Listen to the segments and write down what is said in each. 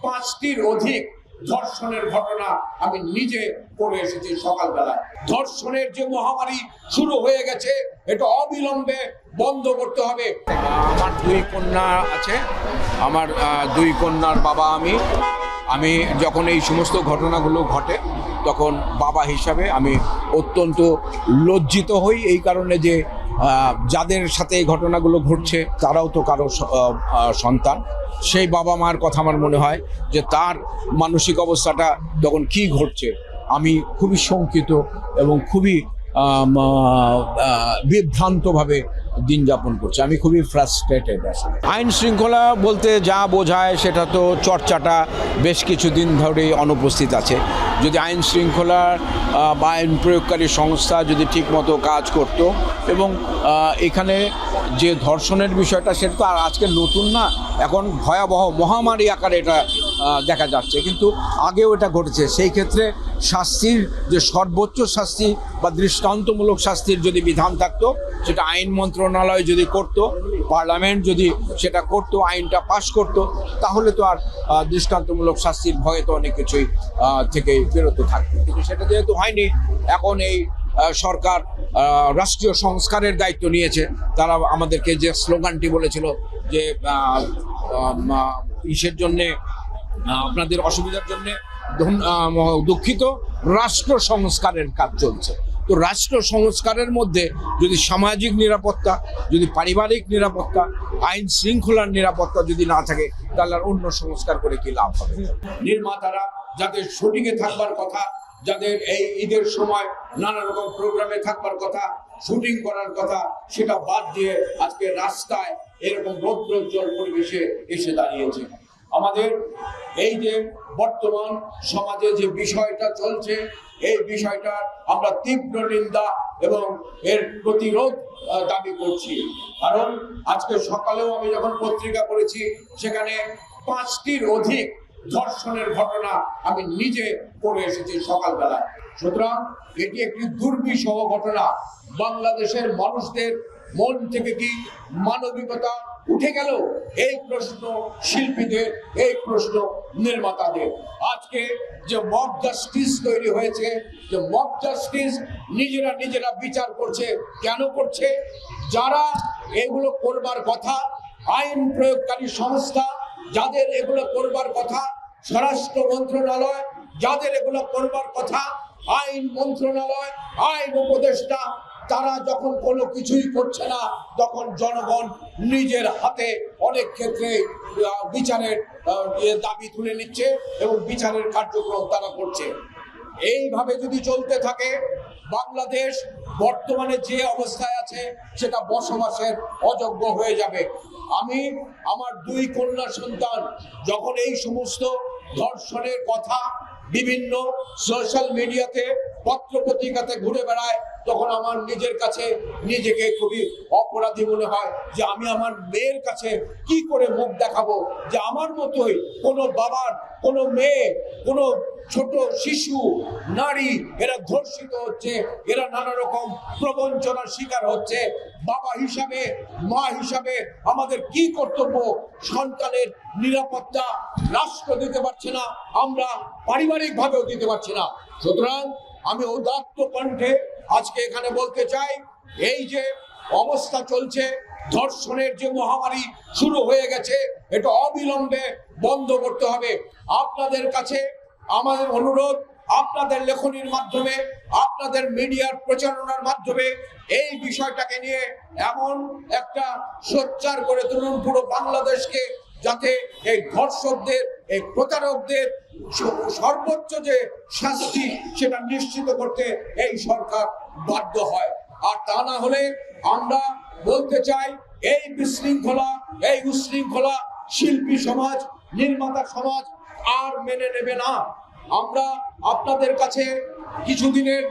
5টির অধিক ধর্ষণের ঘটনা আমি নিজে পড়ে এসেছি সকালবেলায়। ধর্ষণের যে মহামারী শুরু হয়ে গেছে, এটা অবিলম্বে বন্ধ করতে হবে। আমার 2 কন্যা আছে, আমার 2 কন্যার বাবা আমি যখন এই সমস্ত ঘটনাগুলো ঘটে তখন বাবা হিসাবে আমি অত্যন্ত লজ্জিত হই, এই কারণে যে যাদের সাথে এই ঘটনাগুলো ঘটছে তারাও তো কারো সন্তান। সেই বাবা মার কথা আমার মনে হয় যে তার মানসিক অবস্থাটা তখন কি ঘটছে। আমি খুবই শঙ্কিত এবং খুবই বিভ্রান্তভাবে দিন যাপন করছে। আমি খুবই ফ্রাস্ট্রেটেড আসলে। আইন শৃঙ্খলা বলতে যা বোঝায় সেটা তো চর্চাটা বেশ কিছুদিন ধরেই অনুপস্থিত আছে। যদি আইন শৃঙ্খলার বা আইন প্রয়োগকারী সংস্থা যদি ঠিকমতো কাজ করত এবং এখানে যে ধর্ষণের বিষয়টা সেটা তো আর আজকে নতুন না, এখন ভয়াবহ মহামারী আকারে এটা দেখা যাচ্ছে, কিন্তু আগেও এটা ঘটেছে। সেই ক্ষেত্রে শাস্তির যে সর্বোচ্চ শাস্তি বা দৃষ্টান্তমূলক শাস্তির যদি বিধান থাকতো, সেটা আইন মন্ত্রণালয় যদি করত, পার্লামেন্ট যদি সেটা করত, আইনটা পাশ করত, তাহলে তো আর দৃষ্টান্তমূলক শাস্তির ভয়ে তো অনেক কিছুই থেকে বিরত থাকতো। কিন্তু সেটা যেহেতু হয়নি, এখন এই সরকার রাষ্ট্রীয় সংস্কারের দায়িত্ব নিয়েছে। তারা আমাদেরকে যে স্লোগানটি বলেছিল যে ইসের জন্যে, আপনাদের অসুবিধার জন্যে দুঃখিত, রাষ্ট্র সংস্কারের কাজ চলছে। তো রাষ্ট্র সংস্কারের মধ্যে যদি সামাজিক নিরাপত্তা, যদি পারিবারিক নিরাপত্তা, আইন শৃঙ্খলার নিরাপত্তা যদি না থাকে, তাহলে আর অন্য সংস্কার করে কি লাভ হবে? নির্মাতারা যাদের শুটিংয়ে থাকবার কথা, যাদের এই ঈদের সময় নানা রকম প্রোগ্রামে থাকবার কথা, শুটিং করার কথা, সেটা বাদ দিয়ে আজকে রাস্তায় এরকম রৌদ্রোজ্জ্বল পরিবেশে এসে দাঁড়িয়েছে। আমাদের এই যে বর্তমান সমাজে যে বিষয়টা চলছে, এই বিষয়টা আমরা তীব্র নিন্দা এবং এর প্রতিরোধ দাবি করছি। কারণ আজকে সকালেও আমি যখন পত্রিকা পড়েছি, সেখানে 5টির অধিক ধর্ষণের ঘটনা আমি নিজে পড়ে এসেছি সকালবেলায়। সুতরাং এটি একটি দুর্বিষহ ঘটনা। বাংলাদেশের মানুষদের মন থেকে কি মানবিকতা উঠে গেল? এই প্রশ্ন শিল্পীদের, এই প্রশ্ন নির্মাতাদের। আজকে যে মব জাস্টিস তৈরি হয়েছে, যে মব জাস্টিস নিজেরা বিচার করছে, কেন করছে? যারা এগুলো করবার কথা, আইন প্রয়োগকারী সংস্থা যাদের এগুলো করবার কথা, স্বরাষ্ট্র মন্ত্রণালয় যাদের এগুলো করবার কথা, আইন মন্ত্রণালয়, আইন উপদেষ্টা, তারা যখন কোনো কিছুই করছে না, তখন জনগণ নিজের হাতে অনেক ক্ষেত্রে বিচারের দাবি তুলে নিচ্ছে এবং বিচারের কার্যক্রম তারা করছে। এইভাবে যদি চলতে থাকে, বাংলাদেশ বর্তমানে যে অবস্থায় আছে সেটা বসবাসের অযোগ্য হয়ে যাবে। আমি আমার 2 কন্যা সন্তান যখন এই সমস্ত ধর্ষণের কথা বিভিন্ন সোশ্যাল মিডিয়াতে, পত্র পত্রিকাতে ঘুরে বেড়ায়, তখন আমার নিজের কাছে নিজেকে খুবই অপরাধী মনে হয় যে আমি আমার মেয়ের কাছে কি করে মুখ দেখাবো যে আমার মতোই কোনো বাবার, কোনো মেয়ে, কোনো ছোট শিশু, নারী এরা ধর্ষিত হচ্ছে, এরা নানা রকম প্রবঞ্চনার শিকার হচ্ছে। বাবা হিসাবে, মা হিসাবে আমাদের কি কর্তব্য? সন্তানের নিরাপত্তা রাষ্ট্র দিতে পারছে না, আমরা পারিবারিকভাবেও দিতে পারছি না। সুতরাং আমি উদাত্ত কণ্ঠে আজকে এখানে বলতে চাই, এই যে অবস্থা চলছে, ধর্ষণের যে মহামারী শুরু হয়ে গেছে, এটা অবিলম্বে বন্ধ করতে হবে। আপনাদের কাছে আমাদের অনুরোধ, আপনাদের লেখনীর মাধ্যমে, আপনাদের মিডিয়ার প্রচারণার মাধ্যমে এই বিষয়টাকে নিয়ে এমন একটা সোচ্চার করে তুলুন পুরো বাংলাদেশকে, যাতে এই ধর্ষকদের, এই প্রতারকদের সর্বোচ্চ যে শাস্তি সেটা নিশ্চিত করতে এই সরকার বাধ্য হয়। আর তা না হলে আমরা বলতে চাই, এই বিশৃঙ্খলা, এই উশৃঙ্খলা শিল্পী সমাজ, নির্মাতা সমাজ আর মেনে নেবে না। আমরা আপনাদের কাছে কিছুদিনের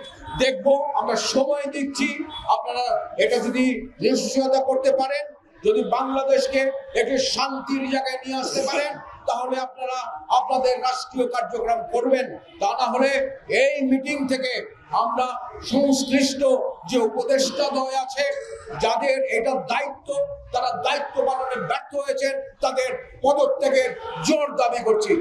দেখব, আমরা সময় দিচ্ছি, আপনারা এটা যদি নিশ্চয়তা করতে পারেন, যদি বাংলাদেশকে একটি শান্তির জায়গায় নিয়ে আসতে পারেন, তাহলে আপনারা আপনাদের রাষ্ট্রীয় কার্যক্রম করবেন। তা না হলে এই মিটিং থেকে আমরা সংশ্লিষ্ট যে উপদেষ্টাদ্বয় আছে, যাদের এটা দায়িত্ব, তারা দায়িত্ব পালনে ব্যর্থ হয়েছেন, তাদের পদত্যাগের জোর দাবি করছি।